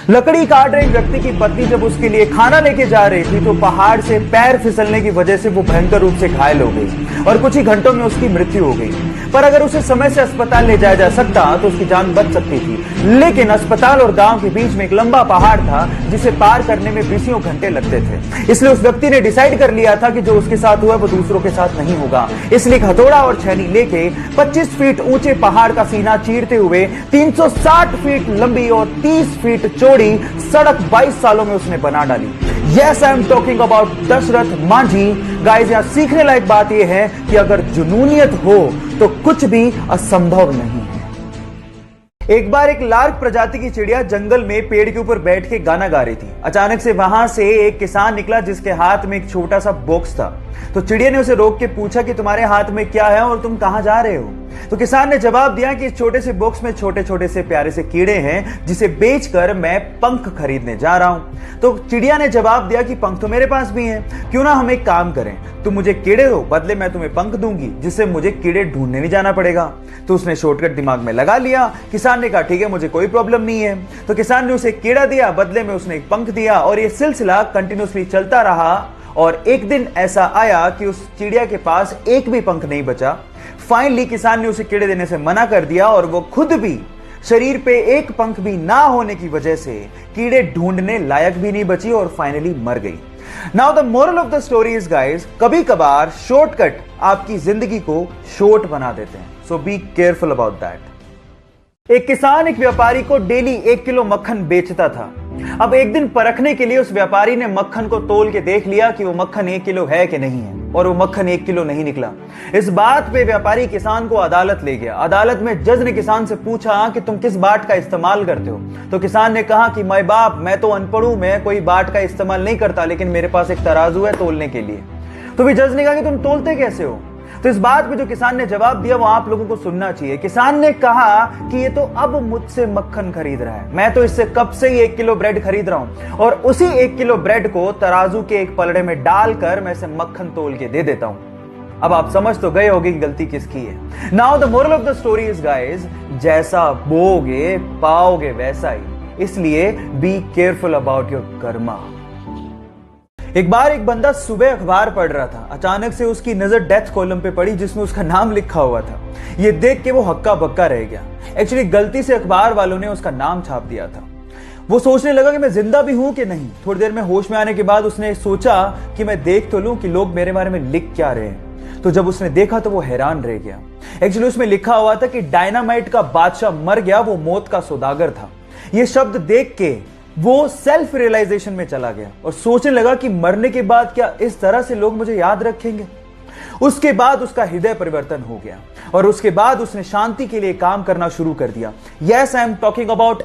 लकड़ी काट रहे व्यक्ति की पत्नी जब उसके लिए खाना लेके जा रही थी तो पहाड़ से पैर फिसलने की वजह से वो भयंकर रूप से घायल हो गई और कुछ ही घंटों में उसकी मृत्यु हो गई। पर अगर उसे समय से अस्पताल ले जाया जा सकता तो उसकी जान बच सकती थी, लेकिन अस्पताल और गांव के बीच में एक लंबा पहाड़ था जिसे पार करने में 20 घंटे लगते थे। इसलिए उस व्यक्ति ने डिसाइड कर लिया था कि जो उसके साथ हुआ वो दूसरों के साथ नहीं होगा। इसलिए हथौड़ा और छेनी लेके 25 फीट ऊंचे पहाड़ का सीना चीरते हुए 360 फीट लंबी और 30 फीट चौड़ी सड़क 22 सालों में उसने बना डाली। Yes, I am talking about Dasharath Manjhi. Guys, यहां सीखने लायक बात यह है कि अगर जुनूनियत हो तो कुछ भी असंभव नहीं है। एक बार एक लार्क प्रजाति की चिड़िया जंगल में पेड़ के ऊपर बैठ के गाना गा रही थी। अचानक से वहां से एक किसान निकला जिसके हाथ में एक छोटा सा बॉक्स था। तो चिड़िया ने उसे रोक के पूछा कि तुम्हारे हाथ में क्या है और तुम कहां जा रहे हो। तो किसान ने जवाब दिया कि इस छोटे से बॉक्स में छोटे छोटे से प्यारे से कीड़े हैं जिसे बेचकर मैं पंख खरीदने जा रहा हूं। तो चिड़िया ने जवाब दिया कि पंख तो मेरे पास भी हैं, क्यों ना हम एक काम करें, तुम मुझे कीड़े दो, बदले मैं तुम्हें पंख दूंगी जिससे मुझे कीड़े ढूंढने नहीं जाना पड़ेगा। तो उसने शॉर्टकट दिमाग में लगा लिया। किसान ने कहा ठीक है, मुझे कोई प्रॉब्लम नहीं है। तो किसान ने उसे कीड़ा दिया, बदले में उसने एक पंख दिया और यह सिलसिला कंटिन्यूसली चलता रहा। और एक दिन ऐसा आया कि उस चिड़िया के पास एक भी पंख नहीं बचा। फाइनली किसान ने उसे कीड़े देने से मना कर दिया और वो खुद भी शरीर पे एक पंख भी ना होने की वजह से कीड़े ढूंढने लायक भी नहीं बची और फाइनली मर गई। Now the moral of the story is guys, कभी कभार शॉर्टकट आपकी जिंदगी को शॉर्ट बना देते हैं, सो बी केयरफुल अबाउट दैट। एक किसान एक व्यापारी को डेली 1 किलो मक्खन बेचता था। अब एक दिन परखने के लिए उस व्यापारी ने मक्खन को तोल के देख लिया कि वो मक्खन 1 किलो है कि नहीं है, और वो मक्खन 1 किलो नहीं निकला। इस बात पे व्यापारी किसान को अदालत ले गया। अदालत में जज ने किसान से पूछा कि तुम किस बाट का इस्तेमाल करते हो। तो किसान ने कहा कि माय बाप, मैं तो अनपढ़ हूं, मैं कोई बाट का इस्तेमाल नहीं करता, लेकिन मेरे पास एक तराजू है तोलने के लिए। तो भी जज ने कहा कि तुम तोलते कैसे हो। तो इस बात पे जो किसान ने जवाब दिया वो आप लोगों को सुनना चाहिए। किसान ने कहा कि ये तो अब मुझसे मक्खन खरीद रहा है, मैं तो इससे कब से ही 1 किलो ब्रेड खरीद रहा हूं और उसी 1 किलो ब्रेड को तराजू के एक पलड़े में डालकर मैं इसे मक्खन तोल के दे देता हूं। अब आप समझ तो गए होंगे कि गलती किसकी है। Now the moral of the story is guys, जैसा बोओगे पाओगे वैसा ही, इसलिए be careful about your Karma. एक बार एक बंदा सुबह अखबार पढ़ रहा था। अचानक से उसकी नजर डेथ कॉलम पे पड़ी जिसमें उसका नाम लिखा हुआ था। ये देख के वो हक्का बक्का रह गया। एक्चुअली गलती से अखबार वालों ने उसका नाम छाप दिया था। वो सोचने लगा कि मैं जिंदा भी हूं कि नहीं। थोड़ी देर में होश में आने के बाद उसने सोचा कि मैं देख तो लूं कि लोग मेरे बारे में लिख क्या रहे हैं। तो जब उसने देखा तो वो हैरान रह गया। एक्चुअली उसमें लिखा हुआ था कि डायनामाइट का बादशाह मर गया, वो मौत का सौदागर था। ये शब्द देख के वो सेल्फ रियलाइजेशन में चला गया और सोचने लगा कि मरने के बाद क्या इस तरह से लोग मुझे याद रखेंगे। उसके बाद उसका हृदय परिवर्तन हो गया और उसके बाद उसने शांति के लिए काम करना शुरू कर दिया। Yes, I am talking about.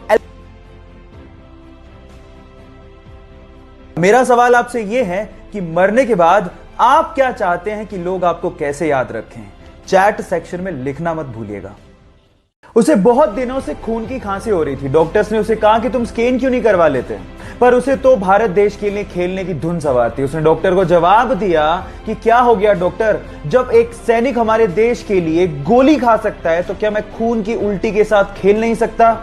मेरा सवाल आपसे यह है कि मरने के बाद आप क्या चाहते हैं कि लोग आपको कैसे याद रखें। चैट सेक्शन में लिखना मत भूलिएगा। उसे बहुत दिनों से खून की खांसी हो रही थी। डॉक्टर्स ने उसे कहा कि तुम स्कैन क्यों नहीं करवा लेते, पर उसे तो भारत देश के लिए खेलने की धुन सवार थी। उसने डॉक्टर को जवाब दिया कि क्या हो गया डॉक्टर, जब एक सैनिक हमारे देश के लिए गोली खा सकता है तो क्या मैं खून की उल्टी के साथ खेल नहीं सकता।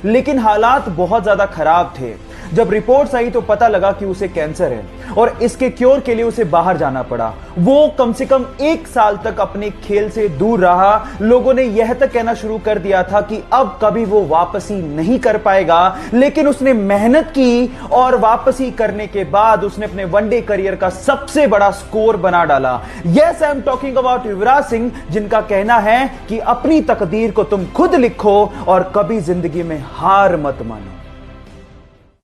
लेकिन हालात बहुत ज्यादा खराब थे। जब रिपोर्ट्स आई तो पता लगा कि उसे कैंसर है और इसके क्योर के लिए उसे बाहर जाना पड़ा। वो कम से कम 1 साल तक अपने खेल से दूर रहा। लोगों ने यह तक कहना शुरू कर दिया था कि अब कभी वो वापसी नहीं कर पाएगा, लेकिन उसने मेहनत की और वापसी करने के बाद उसने अपने वनडे करियर का सबसे बड़ा स्कोर बना डाला। Yes, I am talking about Yuvraj Singh, जिनका कहना है कि अपनी तकदीर को तुम खुद लिखो और कभी जिंदगी में हार मत मानो।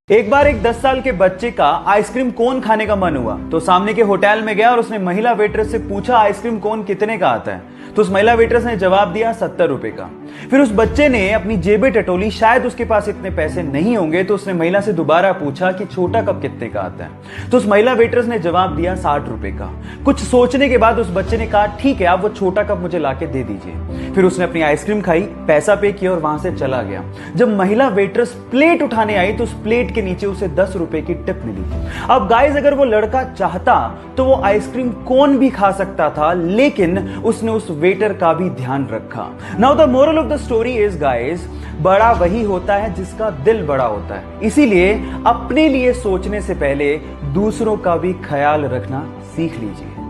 एक बार एक 10 साल के बच्चे का आइसक्रीम कोन खाने का मन हुआ तो सामने के होटल में गया और उसने महिला वेट्रेस से पूछा आइसक्रीम कोन कितने का आता है। तो उस महिला वेट्रेस ने जवाब दिया 70 रुपए का। फिर उस बच्चे ने अपनी जेबें टटोली, शायद उसके पास इतने पैसे नहीं होंगे, तो उसने महिला से दोबारा पूछा कि छोटा कप कितने का आता है। तो उस महिला वेट्रेस ने जवाब दिया 60 रुपए का। कुछ सोचने के बाद उस बच्चे ने कहा ठीक है, आप वो छोटा कप मुझे लाके दे दीजिए। फिर उसने अपनी आइसक्रीम खाई, पैसा पे किया और वहां से चला गया। जब महिला वेट्रेस प्लेट उठाने आई तो उस प्लेट के नीचे उसे 10 रुपए की टिप मिली। अब गाइस, अगर वो लड़का चाहता तो वो आइसक्रीम कोन भी खा सकता था, लेकिन उसने उस वेटर का भी ध्यान रखा। Now the moral of the story is guys, बड़ा वही होता है जिसका दिल बड़ा होता है। इसीलिए अपने लिए सोचने से पहले दूसरों का भी ख्याल रखना सीख लीजिए।